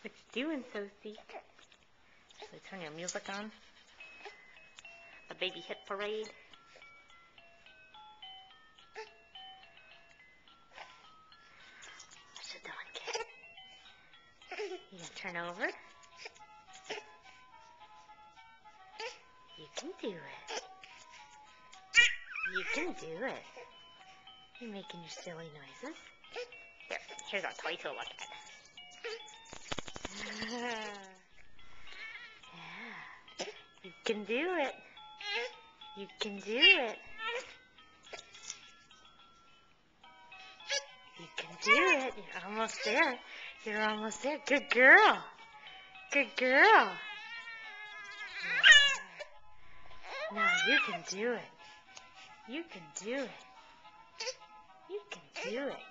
What you doing, Sosie? Should I turn your music on? The baby hit parade? What you doing, kid? You gonna turn over? You can do it. You can do it. You're making your silly noises. Here's our toy to look at. Yeah. You can do it. You can do it. You can do it. You're almost there. You're almost there. Good girl. Good girl. No, you can do it. You can do it. You can do it.